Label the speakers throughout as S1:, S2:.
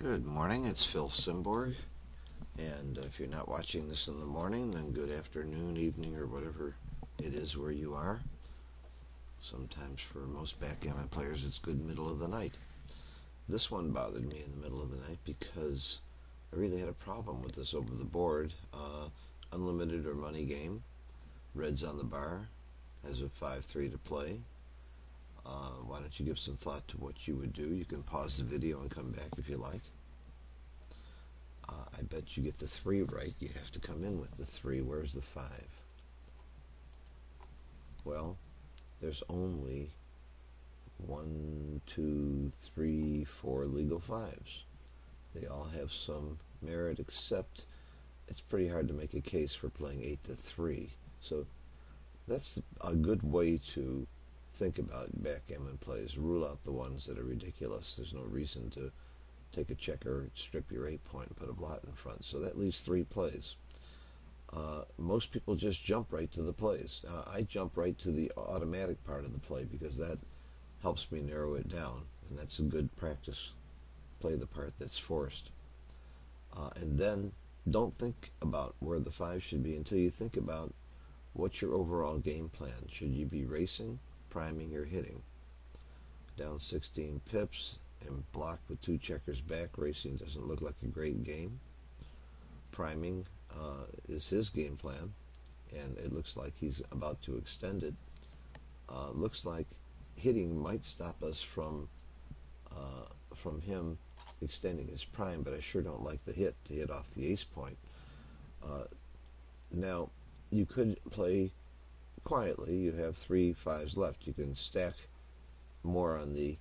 S1: Good morning, it's Phil Simborg, and if you're not watching this in the morning, then good afternoon, evening, or whatever it is where you are. Sometimes for most backgammon players it's good middle of the night. This one bothered me in the middle of the night because I really had a problem with this over the board. Unlimited or money game, red's on the bar, has a 5-3 to play. Why don't you give some thought to what you would do? You can pause the video and come back if you like. I bet you get the 3 right. You have to come in with the 3. Where's the 5? Well, there's only 1, 2, 3, 4 legal 5s. They all have some merit, except it's pretty hard to make a case for playing 8 to 3. So that's a good way to think about backgammon plays. Rule out the ones that are ridiculous. There's no reason to take a checker, strip your 8-point, and put a blot in front. So that leaves 3 plays. Most people just jump right to the plays. I jump right to the automatic part of the play because that helps me narrow it down, and that's a good practice. Play the part that's forced. And then don't think about where the 5 should be until you think about what's your overall game plan. Should you be racing, priming, or hitting? Down 16 pips and blocked with 2 checkers back, racing doesn't look like a great game. Priming is his game plan, and it looks like he's about to extend it. Looks like hitting might stop us from him extending his prime, but I sure don't like the hit to hit off the ace point. Now, you could play quietly. You have 3 5s left. You can stack more on the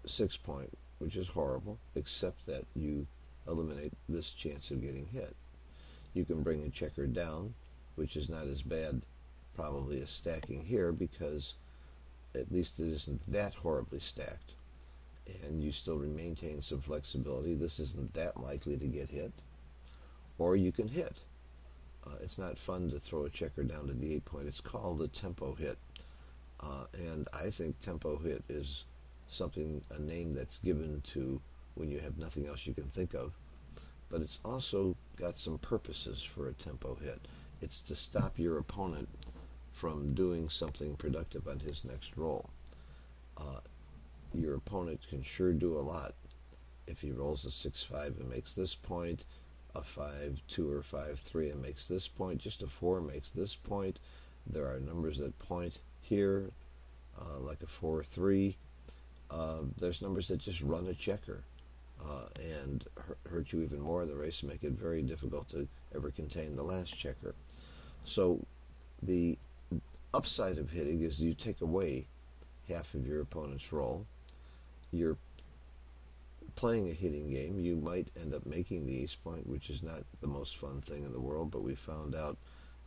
S1: 6-point, which is horrible, except that you eliminate this chance of getting hit. You can bring a checker down, which is not as bad probably as stacking here, because at least it isn't that horribly stacked, and you still maintain some flexibility. This isn't that likely to get hit. Or you can hit. It's not fun to throw a checker down to the 8-point. It's called a tempo hit, and I think tempo hit is something, a name that's given to when you have nothing else you can think of, but it's also got some purposes for a tempo hit. It's to stop your opponent from doing something productive on his next roll. Your opponent can sure do a lot. If he rolls a 6-5 and makes this point, a 5-2 or 5-3 and makes this point, just a 4 makes this point. There are numbers that point here, like a 4-3. There's numbers that just run a checker and hurt you even more in the race and make it very difficult to ever contain the last checker. So the upside of hitting is you take away half of your opponent's roll. You're playing a hitting game. You might end up making the ace point, which is not the most fun thing in the world, but we found out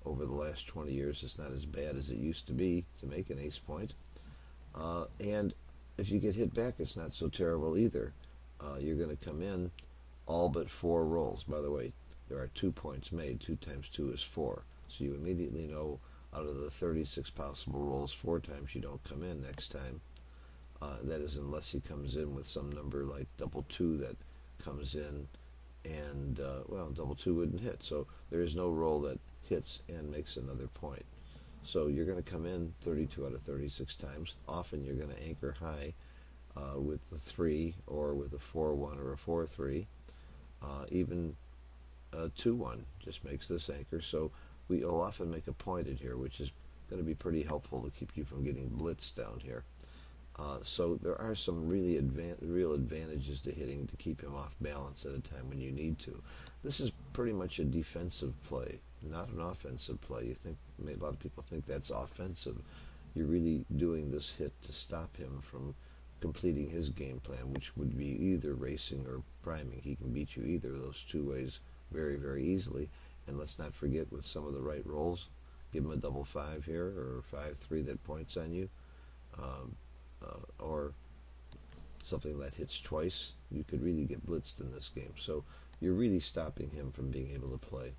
S1: over the last 20 years it's not as bad as it used to be to make an ace point. And if you get hit back, it's not so terrible either. You're going to come in all but 4 rolls. By the way, there are 2 points made. 2 times 2 is 4. So you immediately know out of the 36 possible rolls, 4 times you don't come in next time. That is, unless he comes in with some number like double 2 that comes in, and well, double 2 wouldn't hit. So there is no roll that hits and makes another point. So you're going to come in 32 out of 36 times. Often you're going to anchor high with the 3 or with a 4-1 or a 4-3. Even a 2-1 just makes this anchor. So we'll often make a pointed here, which is going to be pretty helpful to keep you from getting blitzed down here. So there are some really real advantages to hitting to keep him off balance at a time when you need to. This is pretty much a defensive play, not an offensive play. You think a lot of people think that's offensive. You're really doing this hit to stop him from completing his game plan, which would be either racing or priming. He can beat you either of those 2 ways very, very easily. And let's not forget, with some of the right rolls, give him a double 5 here or a 5-3 that points on you. Or something that hits twice, you could really get blitzed in this game. So you're really stopping him from being able to play,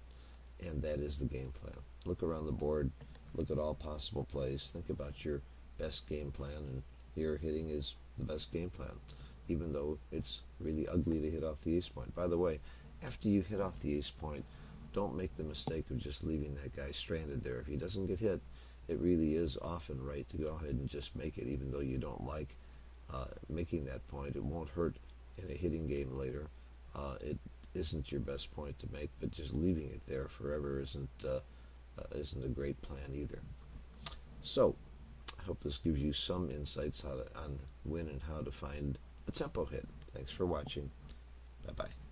S1: and that is the game plan. Look around the board, look at all possible plays, think about your best game plan, and here hitting is the best game plan. even though it's really ugly to hit off the ace point. By the way, after you hit off the ace point, don't make the mistake of just leaving that guy stranded there. If he doesn't get hit, it really is often right to go ahead and just make it, even though you don't like making that point. It won't hurt in a hitting game later. It isn't your best point to make, but just leaving it there forever isn't a great plan either. So, I hope this gives you some insights on when and how to find a tempo hit. Thanks for watching. Bye-bye.